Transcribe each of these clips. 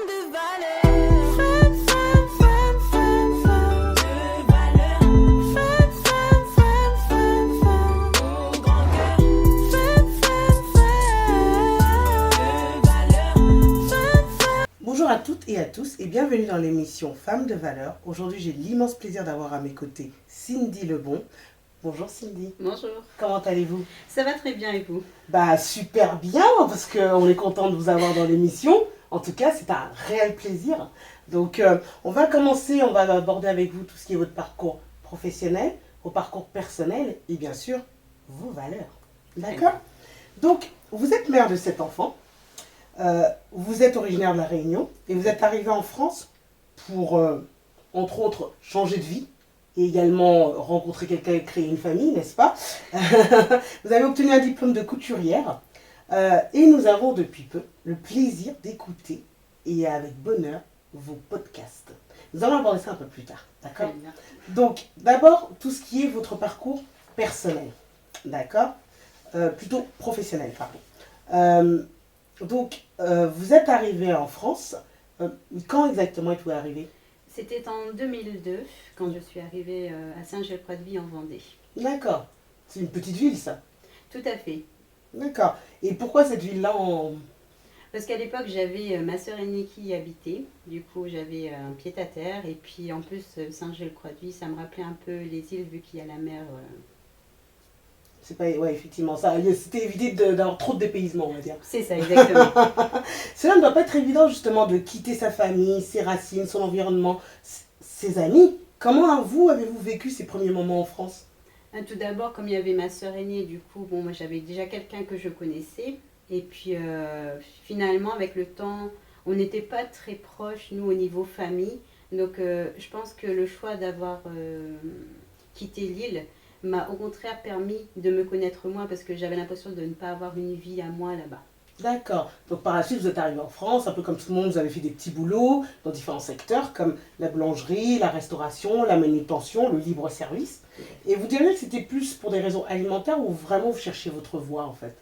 de valeurs. Femme de valeurs. Femme au grand cœur. De valeurs. Bonjour à toutes et à tous et bienvenue dans l'émission Femmes de valeur. Aujourd'hui, j'ai l'immense plaisir d'avoir à mes côtés Cindy Lebon. Bonjour Cindy. Bonjour. Comment allez-vous? Ça va très bien et vous? Bah super bien parce qu'on est content de vous avoir dans l'émission. En tout cas, c'est un réel plaisir. Donc on va aborder avec vous tout ce qui est votre parcours professionnel, vos parcours personnels et bien sûr vos valeurs. D'accord? Donc vous êtes mère de 7 enfants. Vous êtes originaire de La Réunion et vous êtes arrivé en France pour, entre autres, changer de vie et également rencontrer quelqu'un et créer une famille, n'est-ce pas? Vous avez obtenu un diplôme de couturière et nous avons depuis peu le plaisir d'écouter et avec bonheur vos podcasts. Nous allons aborder ça un peu plus tard, d'accord? Très bien. Donc, d'abord, tout ce qui est votre parcours personnel, d'accord? Plutôt professionnel, pardon. Donc, vous êtes arrivé en France. Quand exactement êtes-vous arrivé? C'était en 2002 quand je suis arrivée à Saint-Gilles-Croix-de-Vie en Vendée. D'accord. C'est une petite ville, ça. Tout à fait. D'accord. Et pourquoi cette ville-là Parce qu'à l'époque, j'avais ma sœur aînée qui y habitait. Du coup, j'avais un pied-à-terre. Et puis, en plus, Saint-Gilles-Croix-de-Vie, ça me rappelait un peu les îles vu qu'il y a la mer. C'est pas... Ouais, effectivement. C'était éviter d'avoir trop de dépaysement, on va dire. C'est ça, exactement. Cela ne doit pas être évident, justement, de quitter sa famille, ses racines, son environnement, ses amis. Comment, vous, avez-vous vécu ces premiers moments en France? Tout d'abord, comme il y avait ma sœur aînée, du coup, bon, moi, j'avais déjà quelqu'un que je connaissais. Et puis, finalement, avec le temps, on n'était pas très proches, nous, au niveau famille. Donc, je pense que le choix d'avoir quitté l'île m'a au contraire permis de me connaître moi parce que j'avais l'impression de ne pas avoir une vie à moi là-bas. D'accord. Donc par la suite, vous êtes arrivé en France, un peu comme tout le monde, vous avez fait des petits boulots dans différents secteurs comme la boulangerie, la restauration, la manutention, le libre-service. Et vous diriez que c'était plus pour des raisons alimentaires ou vraiment vous cherchiez votre voie en fait?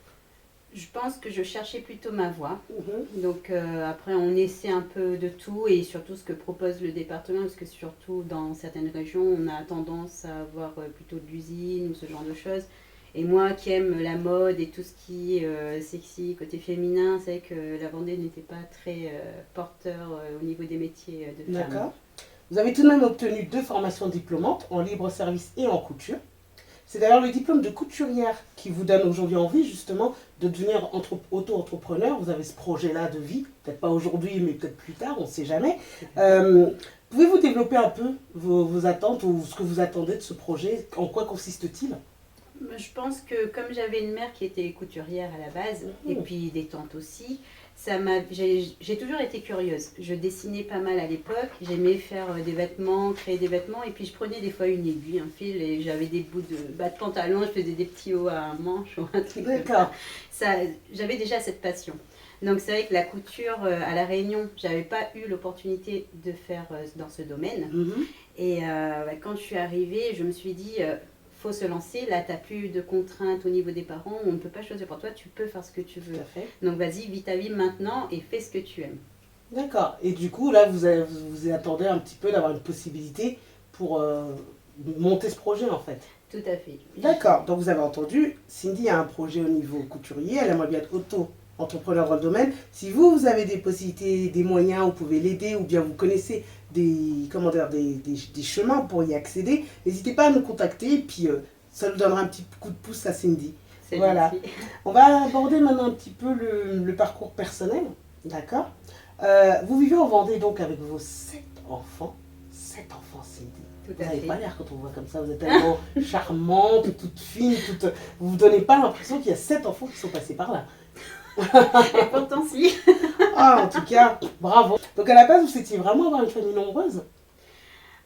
Je pense que je cherchais plutôt ma voie. Mhm. Donc après, on essaie un peu de tout et surtout ce que propose le département, parce que surtout dans certaines régions, on a tendance à avoir plutôt de l'usine ou ce genre de choses. Et moi qui aime la mode et tout ce qui est sexy, côté féminin, c'est vrai que la Vendée n'était pas très porteur au niveau des métiers de femme. D'accord. Vous avez tout de même obtenu 2 formations diplômantes en libre-service et en couture. C'est d'ailleurs le diplôme de couturière qui vous donne aujourd'hui envie justement de devenir auto-entrepreneur. Vous avez ce projet-là de vie, peut-être pas aujourd'hui mais peut-être plus tard, on ne sait jamais. Pouvez-vous développer un peu vos attentes ou ce que vous attendez de ce projet? En quoi consiste-t-il? Je pense que comme j'avais une mère qui était couturière à la base, Mmh. et puis des tantes aussi, j'ai toujours été curieuse. Je dessinais pas mal à l'époque, j'aimais faire des vêtements, créer des vêtements, et puis je prenais des fois une aiguille, un fil, et j'avais des bouts de bas de pantalon, je faisais des petits hauts à un manche ou un truc comme D'accord. ça. J'avais déjà cette passion. Donc c'est vrai que la couture à La Réunion, j'avais pas eu l'opportunité de faire dans ce domaine. Mhm. Et quand je suis arrivée, je me suis dit, faut se lancer. Là, tu n'as plus de contraintes au niveau des parents. On ne peut pas choisir pour toi. Tu peux faire ce que tu veux. Tout à fait. Donc, vas-y, vis ta vie maintenant et fais ce que tu aimes. D'accord. Et du coup, là, vous attendez un petit peu d'avoir une possibilité pour monter ce projet, en fait. Tout à fait. D'accord. Donc, vous avez entendu, Cindy a un projet au niveau couturier. Elle aimerait bien être auto-entrepreneur dans le domaine. Si vous avez des possibilités, des moyens, vous pouvez l'aider ou bien vous connaissez des chemins pour y accéder, n'hésitez pas à nous contacter. Et puis, ça nous donnera un petit coup de pouce à Cindy. C'est Voilà. gentil. On va aborder maintenant un petit peu le parcours personnel, d'accord? Vous vivez en Vendée donc avec vos 7 enfants. 7 enfants, Cindy. Tout Vous à n'avez fait. pas l'air quand on vous voit comme ça, vous êtes tellement charmante, toute fine, vous ne vous donnez pas l'impression qu'il y a 7 enfants qui sont passés par là. Et pourtant, si. Ah, en tout cas, bravo. Donc à la base, vous étiez vraiment dans une famille nombreuse?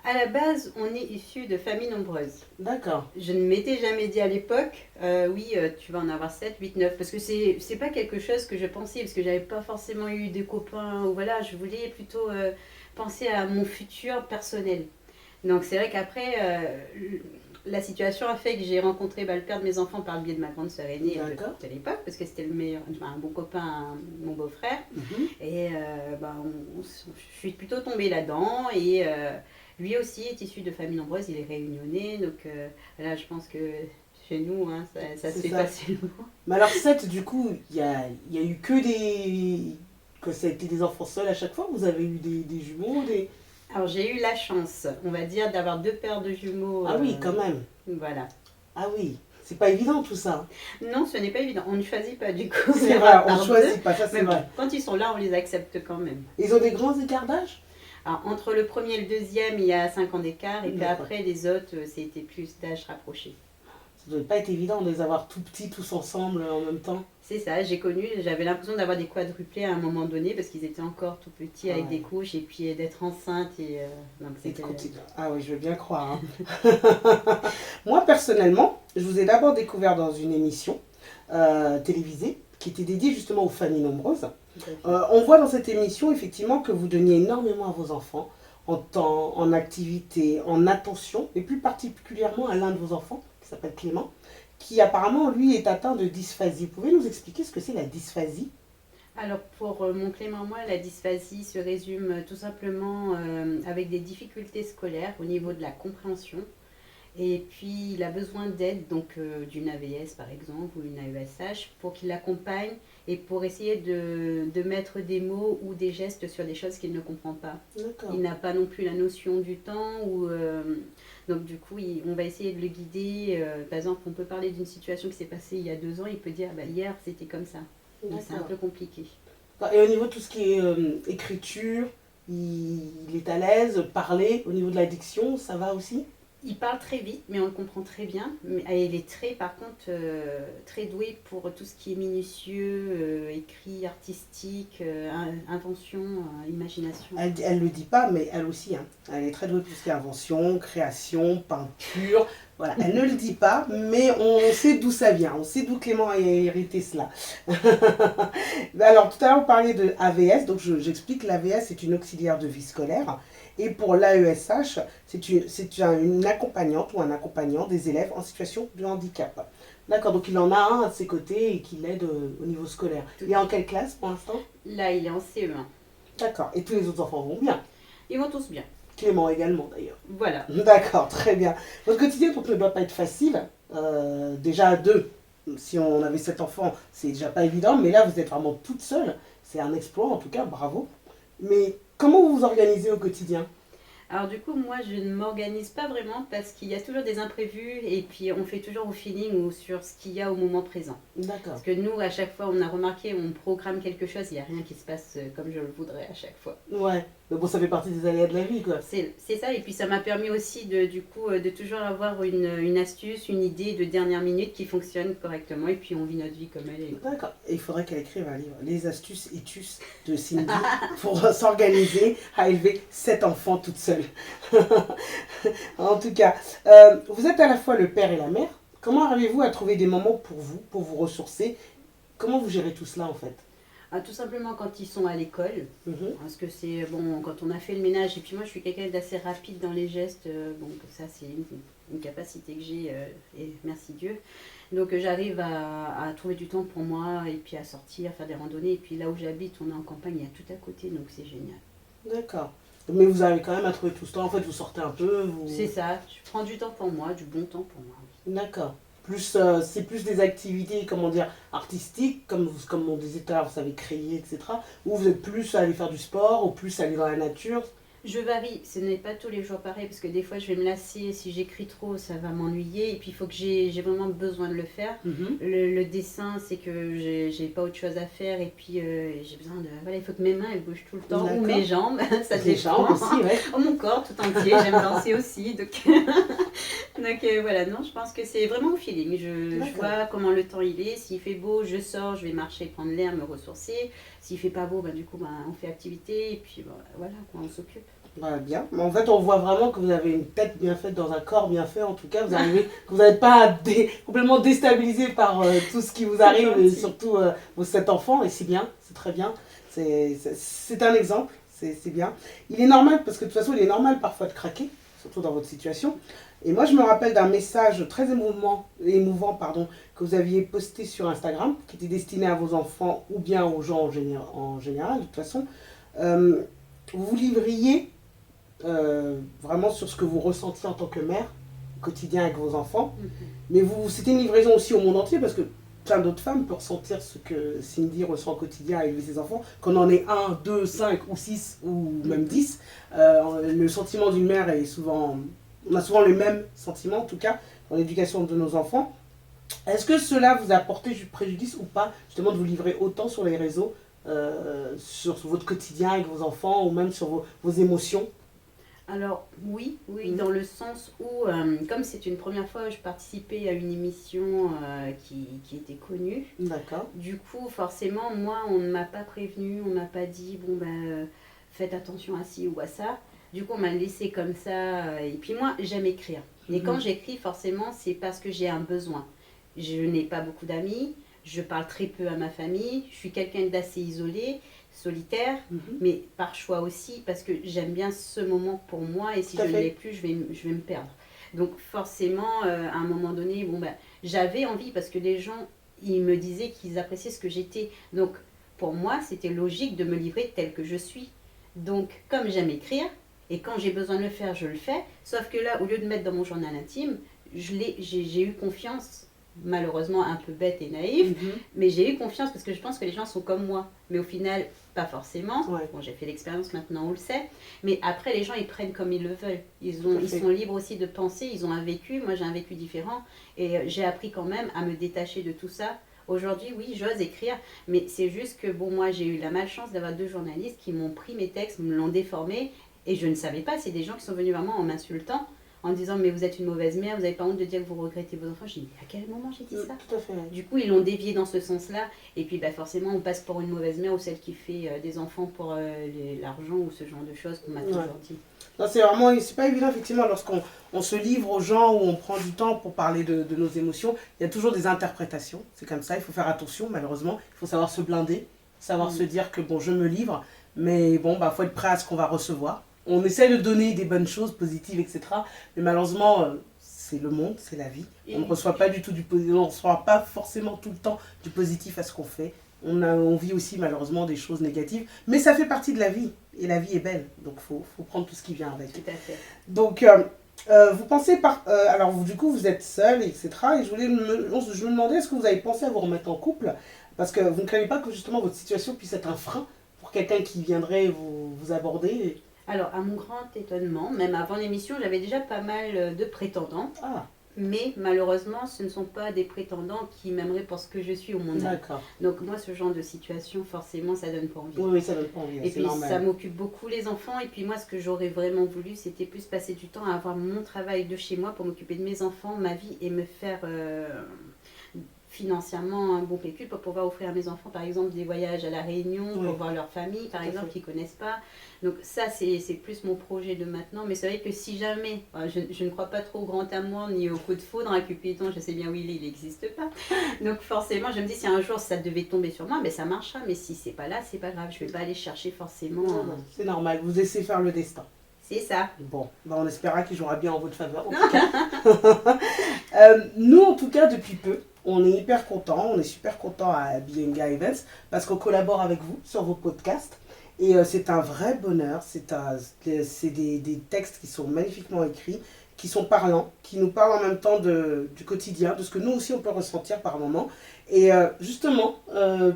À la base, on est issu de familles nombreuses. D'accord. Je ne m'étais jamais dit à l'époque, tu vas en avoir 7, 8, 9, parce que c'est pas quelque chose que je pensais, parce que j'avais pas forcément eu de copains, ou voilà, je voulais plutôt penser à mon futur personnel. Donc c'est vrai qu'après, la situation a fait que j'ai rencontré le père de mes enfants par le biais de ma grande sœur aînée de l'époque, parce que c'était le meilleur, un bon copain, mon beau-frère. Mhm. Et je suis plutôt tombée là-dedans et lui aussi est issu de familles nombreuses, il est réunionnais, donc là je pense que chez nous, hein, ça se C'est fait ça. facilement. Mais alors 7, du coup, il y a eu que des... que ça a été des enfants seuls à chaque fois? Vous avez eu des jumeaux, des... Alors j'ai eu la chance, on va dire, d'avoir 2 paires de jumeaux. Ah oui, quand même. Voilà. Ah oui, c'est pas évident tout ça. Non, ce n'est pas évident, on ne choisit pas du coup. C'est on vrai, va on par choisit deux. pas, ça c'est Mais bon, vrai. quand ils sont là, on les accepte quand même. Ils ont des grands écarts d'âge? Alors, entre le premier et le deuxième, il y a 5 ans d'écart, et puis D'accord. après, les autres, c'était plus d'âge rapproché. Ça doit pas être évident de les avoir tout petits, tous ensemble en même temps. C'est ça, j'ai connu, j'avais l'impression d'avoir des quadruplés à un moment donné, parce qu'ils étaient encore tout petits avec Ouais. des couches, et puis d'être enceinte, et donc Et c'était... Ah oui, je veux bien croire, hein. Moi, personnellement, je vous ai d'abord découvert dans une émission télévisée qui était dédiée justement aux familles nombreuses. On voit dans cette émission effectivement que vous donniez énormément à vos enfants en temps, en activité, en attention, et plus particulièrement à l'un de vos enfants, qui s'appelle Clément, qui apparemment, lui, est atteint de dysphasie. Vous pouvez nous expliquer ce que c'est la dysphasie? Alors pour mon Clément, moi, la dysphasie se résume tout simplement avec des difficultés scolaires au niveau de la compréhension. Et puis il a besoin d'aide, donc d'une AVS par exemple, ou une AESH, pour qu'il l'accompagne et pour essayer de mettre des mots ou des gestes sur des choses qu'il ne comprend pas. D'accord. Il n'a pas non plus la notion du temps, donc du coup on va essayer de le guider. Par exemple, on peut parler d'une situation qui s'est passée il y a 2 ans, il peut dire bah, hier c'était comme ça. Donc c'est un D'accord. peu compliqué. Et au niveau de tout ce qui est écriture, il est à l'aise, parler, au niveau de la diction, ça va aussi? Il parle très vite, mais on le comprend très bien. Mais il est très, par contre, très doué pour tout ce qui est minutieux, écrit, artistique, invention, imagination. Elle le dit pas, mais elle aussi, hein. Elle est très douée pour tout ce qui est invention, création, peinture. Voilà, elle ne le dit pas, mais on sait d'où ça vient. On sait d'où Clément a hérité cela. Alors, tout à l'heure, on parlait de AVS. Donc, j'explique, l'AVS, c'est une auxiliaire de vie scolaire. Et pour l'AESH, c'est une accompagnante ou un accompagnant des élèves en situation de handicap. D'accord, donc il en a un à ses côtés et qui l'aide au niveau scolaire. Il est en quelle classe pour l'instant? Là, il est en CE1. D'accord, et tous les autres enfants vont bien. Ils vont tous bien. Clément également d'ailleurs. Voilà. D'accord, très bien. Votre quotidien donc, ne doit pas être facile. Déjà à 2, si on avait 7 enfants, c'est déjà pas évident. Mais là, vous êtes vraiment toute seule. C'est un exploit en tout cas, bravo. Mais comment vous vous organisez au quotidien? Alors du coup, moi, je ne m'organise pas vraiment parce qu'il y a toujours des imprévus et puis on fait toujours au feeling ou sur ce qu'il y a au moment présent. D'accord. Parce que nous, à chaque fois, on a remarqué, on programme quelque chose, il n'y a rien qui se passe comme je le voudrais à chaque fois. Ouais, mais bon, ça fait partie des aléas de la vie, quoi. C'est ça, et puis ça m'a permis aussi du coup, de toujours avoir une astuce, une idée de dernière minute qui fonctionne correctement, et puis on vit notre vie comme elle est. D'accord. Et il faudrait qu'elle écrive un livre, Les astuces et tus de Cindy, pour s'organiser à élever 7 enfants toute seule. En tout cas, vous êtes à la fois le père et la mère. Comment arrivez-vous à trouver des moments pour vous ressourcer? Comment vous gérez tout cela en fait? Ah, tout simplement quand ils sont à l'école, Mhm. parce que c'est bon, quand on a fait le ménage, et puis moi je suis quelqu'un d'assez rapide dans les gestes, donc ça c'est une capacité que j'ai, et merci Dieu. Donc j'arrive à trouver du temps pour moi, et puis à sortir, faire des randonnées, et puis là où j'habite, on est en campagne, il y a tout à côté, donc c'est génial. D'accord. Mais vous arrivez quand même à trouver tout ce temps. En fait, vous sortez un peu. C'est ça, je prends du temps pour moi, du bon temps pour moi. D'accord. Plus, c'est plus des activités, comment dire, artistiques, comme on disait tout à l'heure, vous savez créer, etc. Ou vous êtes plus à aller faire du sport, ou plus à aller dans la nature. Je varie, ce n'est pas tous les jours pareil, parce que des fois je vais me lasser, si j'écris trop, ça va m'ennuyer, et puis il faut que j'ai vraiment besoin de le faire. Mhm. Le dessin, c'est que j'ai pas autre chose à faire, et puis j'ai besoin de... Voilà, il faut que mes mains elles bougent tout le temps, ou D'accord. mes jambes, ça Les dépend. jambes aussi, ouais. Oh, mon corps tout entier, j'aime danser aussi, donc, donc voilà, non, je pense que c'est vraiment au feeling. Je D'accord. vois comment le temps il est, s'il fait beau, je sors, je vais marcher, prendre l'air, me ressourcer. S'il fait pas beau, ben, du coup, ben, on fait activité, et puis ben, voilà, quoi, on s'occupe. Bah, bien. Mais en fait, on voit vraiment que vous avez une tête bien faite dans un corps bien fait. En tout cas, vous n'êtes pas complètement déstabilisé par tout ce qui vous arrive, et gentil. surtout vos 7 enfants. Et c'est bien, c'est très bien. C'est un exemple, c'est bien. Il est normal, parce que de toute façon, il est normal parfois de craquer, surtout dans votre situation. Et moi, je me rappelle d'un message très émouvant pardon, que vous aviez posté sur Instagram, qui était destiné à vos enfants ou bien aux gens en général, de toute façon. vous vous livriez vraiment sur ce que vous ressentiez en tant que mère, au quotidien avec vos enfants. Mais c'était une livraison aussi au monde entier parce que plein d'autres femmes peuvent ressentir ce que Cindy ressent au quotidien à élever ses enfants. Qu'on en ait 1, 2, 5 ou 6 ou même 10, le sentiment d'une mère est souvent... On a souvent les mêmes sentiments, en tout cas, dans l'éducation de nos enfants. Est-ce que cela vous a porté du préjudice ou pas, justement, de vous livrer autant sur les réseaux, sur votre quotidien avec vos enfants ou même sur vos émotions? Alors oui, dans le sens où, comme c'est une première fois, je participais à une émission qui était connue. D'accord. Du coup, forcément, moi, on ne m'a pas prévenu, on m'a pas dit, bon ben, faites attention à ci ou à ça. Du coup, on m'a laissé comme ça. Et puis moi, j'aime écrire. Et quand j'écris, forcément, c'est parce que j'ai un besoin. Je n'ai pas beaucoup d'amis, je parle très peu à ma famille, je suis quelqu'un d'assez isolé, solitaire, mais par choix aussi, parce que j'aime bien ce moment pour moi, et si Tout à je ne fait. l'ai plus, je vais me perdre. Donc forcément, à un moment donné, bon, ben, j'avais envie, parce que les gens, ils me disaient qu'ils appréciaient ce que j'étais. Donc pour moi, c'était logique de me livrer tel que je suis. Donc comme j'aime écrire, et quand j'ai besoin de le faire, je le fais. Sauf que là, au lieu de mettre dans mon journal intime, j'ai eu confiance, malheureusement un peu bête et naïve, mais j'ai eu confiance parce que je pense que les gens sont comme moi. Mais au final, pas forcément. Ouais. Bon, j'ai fait l'expérience, maintenant on le sait. Mais après, les gens, ils prennent comme ils le veulent. Ils fait. sont libres aussi de penser, ils ont un vécu. Moi, j'ai un vécu différent. Et j'ai appris quand même à me détacher de tout ça. Aujourd'hui, oui, j'ose écrire, mais c'est juste que, bon, moi, j'ai eu la malchance d'avoir 2 journalistes qui m'ont pris mes textes, me l'ont déformé, et je ne savais pas. C'est des gens qui sont venus vraiment en m'insultant, en disant, mais vous êtes une mauvaise mère, vous n'avez pas honte de dire que vous regrettez vos enfants. J'ai dit, à quel moment j'ai dit ça? Tout à fait. Du coup, ils l'ont dévié dans ce sens-là, et puis bah, forcément, on passe pour une mauvaise mère ou celle qui fait des enfants pour l'argent ou ce genre de choses qu'on m'a toujours dit. Non, c'est pas évident effectivement lorsqu'on se livre aux gens ou on prend du temps pour parler de nos émotions. Il y a toujours des interprétations, c'est comme ça, il faut faire attention malheureusement. Il faut savoir se blinder, savoir se dire que bon, je me livre, mais bon, bah faut être prêt à ce qu'on va recevoir. On essaie de donner des bonnes choses, positives, etc. Mais malheureusement, c'est le monde, c'est la vie. On ne reçoit pas du tout on ne reçoit pas forcément tout le temps du positif à ce qu'on fait. On vit aussi malheureusement des choses négatives, mais ça fait partie de la vie, et la vie est belle, donc faut prendre tout ce qui vient avec. Tout à fait. Donc, vous pensez alors du coup vous êtes seul, etc. Et je me demandais, est-ce que vous avez pensé à vous remettre en couple? Parce que vous ne craignez pas que justement votre situation puisse être un frein pour quelqu'un qui viendrait vous aborder? Alors, à mon grand étonnement, même avant l'émission, j'avais déjà pas mal de prétendants. Ah, Mais malheureusement, ce ne sont pas des prétendants qui m'aimeraient pour ce que je suis au monde. d'accord. Donc moi, ce genre de situation, forcément, ça donne pas envie. Oui, ça donne pas envie, Et c'est puis normal. ça m'occupe beaucoup les enfants. Et puis moi, ce que j'aurais vraiment voulu, c'était plus passer du temps à avoir mon travail de chez moi pour m'occuper de mes enfants, ma vie, et me faire financièrement un bon pécule pour pouvoir offrir à mes enfants, par exemple, des voyages à La Réunion, Oui. pour voir leur famille, par Tout à exemple, fait. qu'ils ne connaissent pas. Donc ça, c'est plus mon projet de maintenant. Mais c'est vrai que si jamais, je ne crois pas trop au grand amour ni au coup de foudre, un Cupidon, je sais bien où il n'existe pas. Donc forcément, je me dis, si un jour ça devait tomber sur moi, ben, ça marchera. Mais si c'est pas là, c'est pas grave. Je vais pas aller chercher forcément. Non, non, c'est normal, vous laissez faire le destin. C'est ça. Bon, bah on espérera qu'il jouera bien en votre faveur, en tout cas. Nous, en tout cas, depuis peu, on est hyper contents, on est super contents à Bienga Events parce qu'on collabore avec vous sur vos podcasts. Et c'est un vrai bonheur, c'est des textes qui sont magnifiquement écrits, qui sont parlants, qui nous parlent en même temps du quotidien, de ce que nous aussi on peut ressentir par moment. Et justement,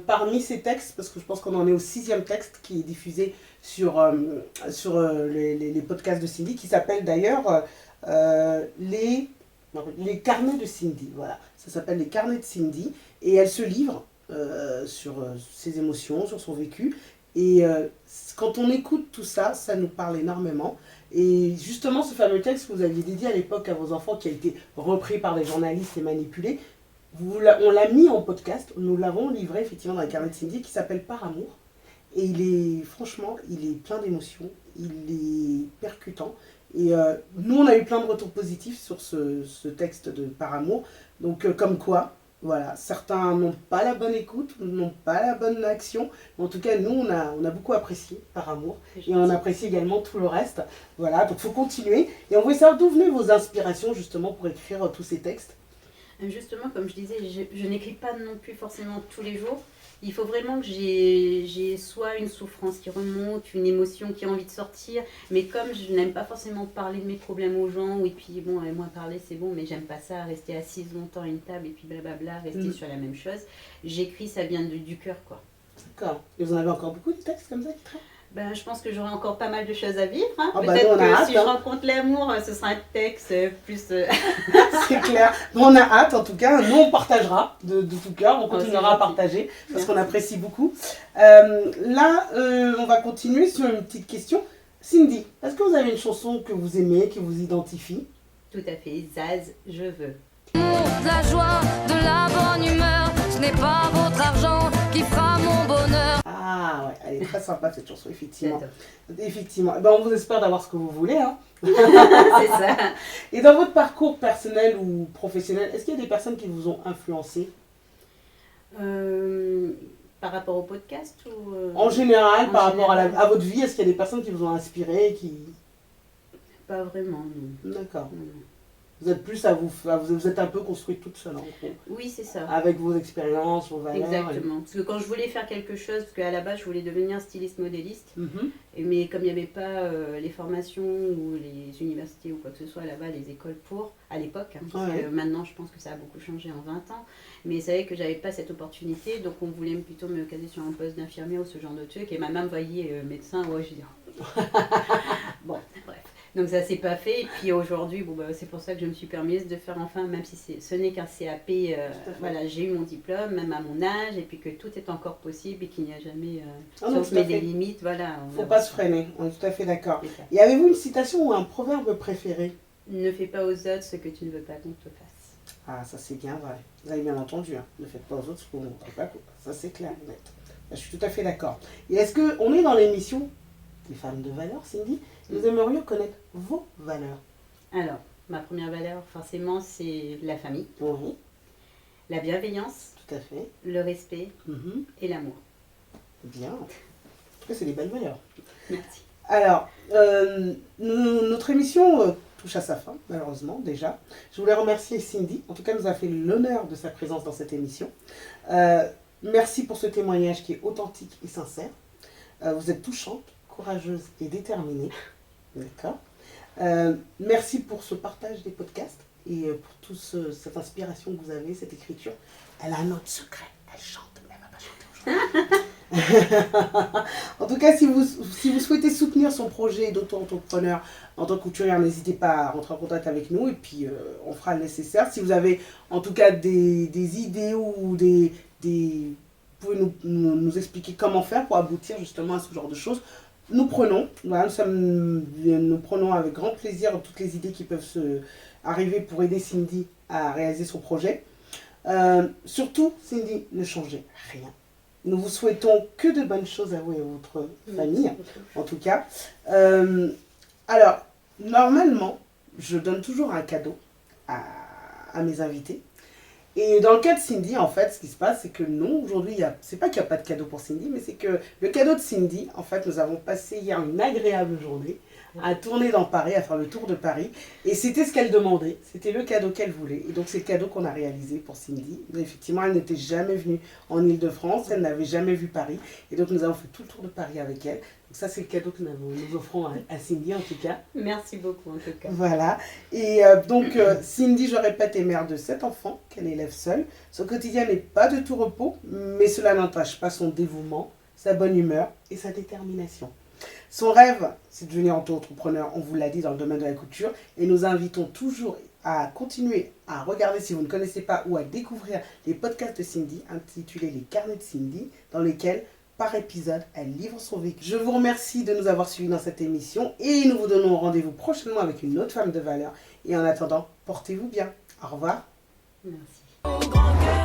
parmi ces textes, parce que je pense qu'on en est au 6e texte qui est diffusé sur les podcasts de Cindy, qui s'appelle d'ailleurs les carnets de Cindy. Voilà, ça s'appelle les carnets de Cindy. Et elle se livre sur ses émotions, sur son vécu. Et quand on écoute tout ça, ça nous parle énormément. Et justement, ce fameux texte que vous aviez dédié à l'époque à vos enfants, qui a été repris par des journalistes et manipulé, on l'a mis en podcast, nous l'avons livré effectivement dans les carnets de Cindy, qui s'appelle Par amour. Et franchement, il est plein d'émotions, il est percutant. Et nous, on a eu plein de retours positifs sur ce texte de Par amour. Donc, comme quoi, voilà, certains n'ont pas la bonne écoute, n'ont pas la bonne action. Mais en tout cas, nous, on a beaucoup apprécié Par amour. Et on apprécie également tout le reste. Voilà, donc il faut continuer. Et on voulait savoir d'où venaient vos inspirations justement pour écrire tous ces textes. Justement, comme je disais, je n'écris pas non plus forcément tous les jours. Il faut vraiment que j'ai soit une souffrance qui remonte, une émotion qui a envie de sortir, mais comme je n'aime pas forcément parler de mes problèmes aux gens, et puis bon, moi parler c'est bon, mais j'aime pas ça, rester assise longtemps à une table et puis blablabla, rester sur la même chose, j'écris, ça vient du cœur quoi. D'accord. Et vous en avez encore beaucoup de textes comme ça qui traînent? Ben, je pense que j'aurai encore pas mal de choses à vivre. Hein. Ah bah Peut-être nous, on a que hâte, si je hein. rencontre l'amour, ce sera un texte plus... C'est clair. Bon, on a hâte en tout cas. Nous, on partagera de tout cœur. On Oh, continuera c'est à gentil. partager parce Merci. qu'on apprécie beaucoup. Là, on va continuer sur une petite question. Cindy, est-ce que vous avez une chanson que vous aimez, qui vous identifie? Tout à fait, Zaz, je veux. De la joie, de la bonne humeur, ce n'est pas votre argent qui fera mon bonheur. Ah ouais, elle est très sympa cette chanson, effectivement. J'adore. Effectivement. Eh ben, on vous espère d'avoir ce que vous voulez. Hein. C'est ça. Et dans votre parcours personnel ou professionnel, est-ce qu'il y a des personnes qui vous ont influencé? Par rapport au podcast ou... En général, En par rapport général. à votre vie, est-ce qu'il y a des personnes qui vous ont inspiré, qui... Pas vraiment, non. D'accord. Non, non. Vous êtes plus vous êtes un peu construite toute seule, en gros. Oui, c'est ça. Avec vos expériences, vos valeurs. Exactement. Parce que quand je voulais faire quelque chose, parce qu'à la base je voulais devenir styliste modéliste, Mhm. mais comme il n'y avait pas les formations ou les universités ou quoi que ce soit là-bas, les écoles pour, à l'époque, hein, parce Ouais. que maintenant je pense que ça a beaucoup changé en 20 ans, mais c'est vrai que j'avais pas cette opportunité, donc on voulait plutôt me caser sur un poste d'infirmière ou ce genre de truc, et ma maman voyait médecin, ouais, je dis... Bon, bref. Donc ça s'est pas fait, et puis aujourd'hui, bon, bah, c'est pour ça que je me suis permise de faire enfin, même si ce n'est qu'un CAP, voilà, j'ai eu mon diplôme, même à mon âge, et puis que tout est encore possible et qu'il n'y a jamais, Ah si non, on se tout à met des fait. limites, voilà. Faut pas se freiner, on est tout à fait d'accord. C'est ça. Et avez-vous une citation ou un proverbe préféré? Ne fais pas aux autres ce que tu ne veux pas qu'on te fasse. Ah, ça c'est bien vrai. Vous avez bien entendu, hein. Ne faites pas aux autres ce que vous ne voudrez pas. Ça c'est clair, net. Je suis tout à fait d'accord. Et est-ce qu'on est dans l'émission des femmes de valeur, Cindy? Nous aimerions connaître vos valeurs. Alors, ma première valeur, forcément, c'est la famille, Oui, la bienveillance, tout à fait. le respect Mhm. et l'amour. Bien. En tout cas, c'est des belles valeurs. Merci. Alors, notre émission touche à sa fin, malheureusement, déjà. Je voulais remercier Cindy. En tout cas, elle nous a fait l'honneur de sa présence dans cette émission. Merci pour ce témoignage qui est authentique et sincère. Vous êtes touchante, courageuse et déterminée. D'accord. Merci pour ce partage des podcasts et pour toute cette inspiration que vous avez, cette écriture. Elle a un autre secret. Elle chante, mais elle ne va pas chanter aujourd'hui. En tout cas, si vous souhaitez soutenir son projet d'auto-entrepreneur en tant que couturière, n'hésitez pas à rentrer en contact avec nous et puis on fera le nécessaire. Si vous avez en tout cas des idées ou vous pouvez nous expliquer comment faire pour aboutir justement à ce genre de choses. Nous prenons, voilà, nous prenons avec grand plaisir toutes les idées qui peuvent arriver pour aider Cindy à réaliser son projet. Surtout, Cindy, ne changez rien. Nous vous souhaitons que de bonnes choses à vous et à votre famille, en tout cas. Alors, normalement, je donne toujours un cadeau à mes invités. Et dans le cas de Cindy, en fait, ce qui se passe, c'est que non, aujourd'hui, c'est pas qu'il n'y a pas de cadeau pour Cindy, mais c'est que le cadeau de Cindy, en fait, nous avons passé hier une agréable journée à tourner dans Paris, à faire le tour de Paris. Et c'était ce qu'elle demandait, c'était le cadeau qu'elle voulait. Et donc, c'est le cadeau qu'on a réalisé pour Cindy. Mais effectivement, elle n'était jamais venue en Ile-de-France, elle n'avait jamais vu Paris. Et donc, nous avons fait tout le tour de Paris avec elle. Donc, ça, c'est le cadeau que nous offrons à Cindy, en tout cas. Merci beaucoup, en tout cas. Voilà. Et donc, Cindy, je répète, est mère de 7 enfants qu'elle élève seule. Son quotidien n'est pas de tout repos, mais cela n'entache pas son dévouement, sa bonne humeur et sa détermination. Son rêve, c'est de devenir auto-entrepreneur, on vous l'a dit, dans le domaine de la couture. Et nous invitons toujours à continuer à regarder, si vous ne connaissez pas, ou à découvrir les podcasts de Cindy, intitulés Les Carnets de Cindy, dans lesquels, par épisode, elle livre son vécu. Je vous remercie de nous avoir suivis dans cette émission et nous vous donnons rendez-vous prochainement avec une autre femme de valeur. Et en attendant, portez-vous bien. Au revoir. Merci. Au grand cœur.